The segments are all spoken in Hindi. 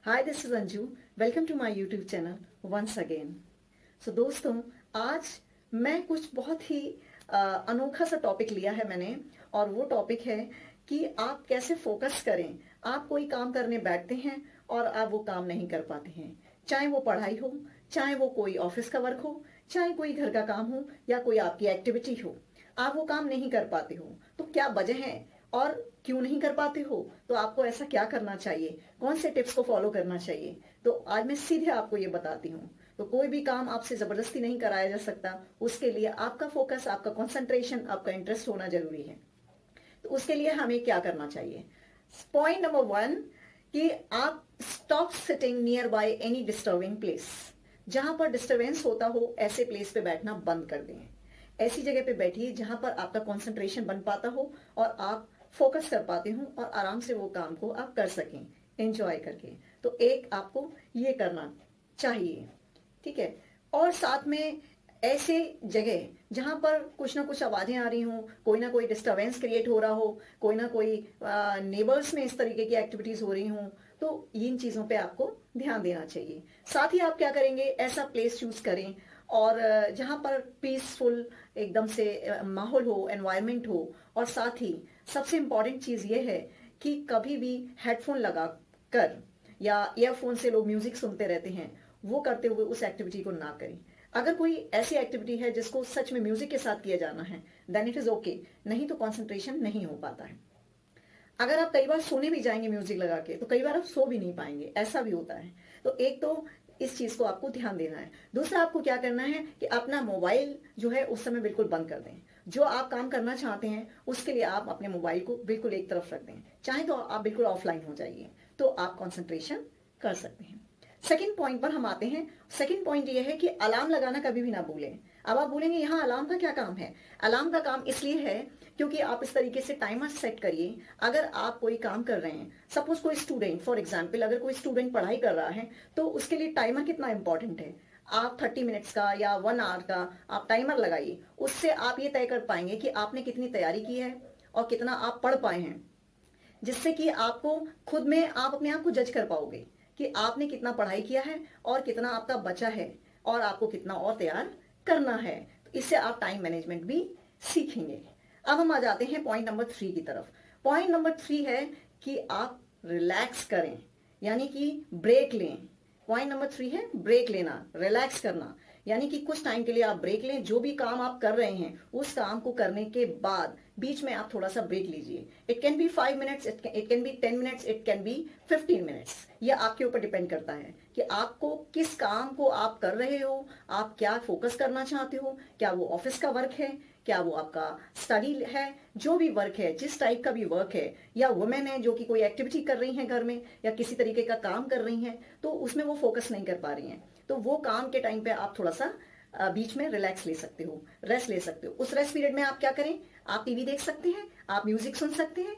Hi this is Anju. Welcome to my YouTube channel once again. So दोस्तों, आज मैं कुछ बहुत ही अनोखा सा टॉपिक लिया है मैंने, और वो टॉपिक है कि आप कैसे फोकस करें। आप कोई काम करने बैठते हैं और आप वो काम नहीं कर पाते हैं, चाहे वो पढ़ाई हो, चाहे वो कोई ऑफिस का वर्क हो, चाहे कोई घर का काम हो या कोई आपकी एक्टिविटी हो, आप वो काम नहीं कर पाते हो। तो क्या वजह है और क्यों नहीं कर पाते हो? तो आपको ऐसा क्या करना चाहिए, कौन से टिप्स को फॉलो करना चाहिए, तो आज मैं सीधे आपको ये बताती हूँ। तो कोई भी काम आपसे जबरदस्ती नहीं कराया जा सकता, उसके लिए आपका फोकस, आपका कंसंट्रेशन, आपका इंटरेस्ट होना जरूरी है। तो उसके लिए हमें क्या करना चाहिए? पॉइंट नंबर 1 कि आप stop sitting near by any disturbing place. जहां पर डिस्टर्बेंस होता हो ऐसे प्लेस पे बैठना बंद कर दें। ऐसी जगह पे बैठिए जहां पर आपका कंसंट्रेशन बन पाता हो और आप फोकस कर पाते हो और आराम से वो काम को आप कर सकें एंजॉय करके। तो एक आपको ये करना चाहिए, ठीक है। और साथ में ऐसे जगह जहां पर कुछ ना कुछ आवाजें आ रही हों, कोई ना कोई डिस्टरबेंस क्रिएट हो रहा हो, कोई ना कोई नेबर्स में इस तरीके की एक्टिविटीज हो रही हों, तो इन चीजों पे आपको ध्यान देना चाहिए। साथ ही आप क्या करेंगे, ऐसा प्लेस चूज करें और जहां पर पीसफुल एकदम से माहौल हो, एनवायरनमेंट हो। और साथ ही सबसे इंपॉर्टेंट चीज ये है कि कभी भी हेडफोन लगा कर या ईयरफोन से लोग म्यूजिक सुनते रहते हैं, वो करते हुए उस एक्टिविटी को ना करें। अगर कोई ऐसी एक्टिविटी है जिसको सच में म्यूजिक के साथ किया जाना है, देन इट इज ओके, नहीं तो कंसंट्रेशन नहीं हो पाता है। अगर आप कई बार सोने भी जाएंगे म्यूजिक लगा के, तो कई बार आप सो भी नहीं पाएंगे, ऐसा भी होता है। तो एक तो इस चीज को आपको ध्यान देना है। दूसरा, आपको क्या करना है कि अपना मोबाइल जो है उस समय बिल्कुल बंद कर दें। जो आप काम करना चाहते हैं उसके लिए आप अपने मोबाइल को बिल्कुल एक तरफ रख दें, चाहे तो आप बिल्कुल ऑफलाइन हो जाइए, तो आप कंसंट्रेशन कर सकते हैं। सेकंड पॉइंट पर हम आते हैं। सेकंड पॉइंट ये है कि अलार्म लगाना कभी भी ना भूलें। अब आप बोलेंगे यहाँ अलार्म का क्या काम है? अलार्म का काम इसलिए है क्योंकि आप इस तरीके से टाइमर सेट करिए। अगर आप कोई काम कर रहे हैं, सपोज कोई स्टूडेंट, फॉर एग्जाम्पल अगर कोई स्टूडेंट पढ़ाई कर रहा है, तो उसके लिए टाइमर कितना इंपॉर्टेंट है। आप 30 मिनट्स का या 1 आवर का आप टाइमर लगाइए। उससे आप ये तय कर पाएंगे कि आपने कितनी तैयारी की है और कितना आप पढ़ पाए हैं, जिससे कि आपको खुद में आप अपने आप को जज कर पाओगे कि आपने कितना पढ़ाई किया है और कितना आपका बचा है और आपको कितना और तैयार करना है। तो इससे आप टाइम मैनेजमेंट भी सीखेंगे। अब हम आ जाते हैं पॉइंट नंबर 3 की तरफ। पॉइंट नंबर 3 है कि आप रिलैक्स करें, यानी कि ब्रेक लें। पॉइंट नंबर 3 है ब्रेक लेना, रिलैक्स करना, यानी कि कुछ टाइम के लिए आप ब्रेक लें। जो भी काम आप कर रहे हैं उस काम को करने के बाद बीच में आप थोड़ा सा ब्रेक लीजिए। It can be 5 minutes, it can be 10 minutes, it can be 15 minutes. यह आपके ऊपर डिपेंड करता है कि आपको किस काम को आप कर रहे हो, आप क्या फोकस करना चाहते हो। क्या वो ऑफिस का वर्क है, क्या वो आपका स्टडी है, जो भी वर्क है, जिस टाइप का भी वर्क है, या वुमेन है जो कि कोई एक्टिविटी कर रही हैं घर में या किसी तरीके का काम कर रही हैं, तो उसमें वो फोकस नहीं कर पा रही हैं, तो वो काम के टाइम पे आप थोड़ा सा बीच में रिलैक्स ले सकते हो, रेस्ट ले सकते हो। उस रेस्ट पीरियड में आप क्या करें, आप टीवी देख सकते हैं, आप म्यूजिक सुन सकते हैं,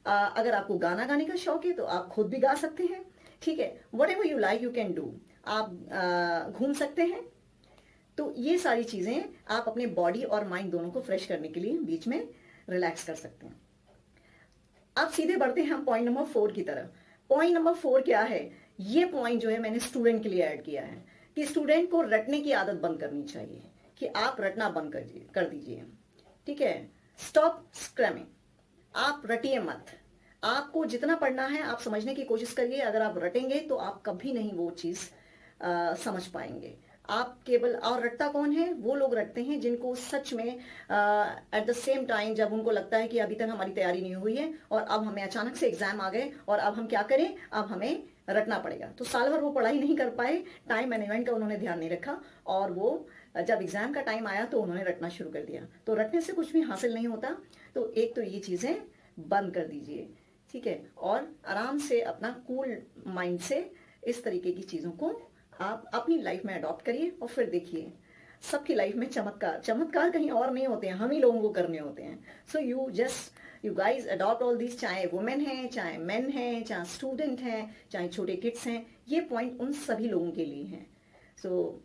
अगर आपको गाना गाने का शौक है तो आप खुद भी गा सकते हैं, ठीक है। What ever you like you can do. आप घूम सकते हैं। तो ये सारी चीजें आप अपने बॉडी और माइंड दोनों को फ्रेश करने के लिए बीच में रिलैक्स कर सकते हैं। अब सीधे बढ़ते हैं हम पॉइंट नंबर 4 की तरफ। पॉइंट नंबर 4 क्या है? ये पॉइंट जो है मैंने स्टूडेंट के लिए ऐड किया है कि स्टूडेंट को रटने की आदत बंद करनी चाहिए, कि आप रटना बंद कर दीजिए, ठीक है। स्टॉप स्क्रैमिंग, आप रटिए मत। आपको जितना पढ़ना है आप समझने की कोशिश करिए। अगर आप रटेंगे तो आप कभी नहीं वो चीज समझ पाएंगे। आप केवल, और रटता कौन है? वो लोग रटते हैं जिनको सच में एट द सेम टाइम जब उनको लगता है कि अभी तक हमारी तैयारी नहीं हुई है और अब हमें अचानक से एग्जाम आ गए और अब हम क्या करें, अब हमें रटना पड़ेगा। तो साल भर वो पढ़ाई नहीं कर पाए, टाइम मैनेजमेंट का उन्होंने ध्यान नहीं रखा, और वो जब एग्जाम का टाइम आया तो उन्होंने रटना शुरू कर दिया। तो रटने से कुछ भी हासिल नहीं होता। तो एक तो ये चीजें बंद कर दीजिए, ठीक है, और आराम से अपना कूल माइंड से इस तरीके की चीजों को आप अपनी लाइफ में अडॉप्ट करिए और फिर देखिए सबकी लाइफ में चमत्कार, चमत्कार कहीं और नहीं होते हैं, हम ही लोगों को करने होते हैं। So you guys adopt all this, चाहे वुमेन है, चाहे मेन है, चाहे स्टूडेंट हैं, चाहे छोटे किड्स हैं, ये पॉइंट उन सभी लोगों के लिए हैं। सो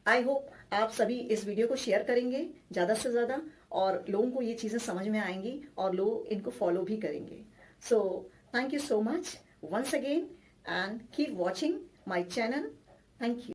आई होप आप सभी इस वीडियो को शेयर करेंगे ज्यादा से ज्यादा, और लोगों को ये चीजें समझ में आएंगी और लोग इनको फॉलो भी करेंगे। So thank you so much once again, and keep watching my channel. Thank you.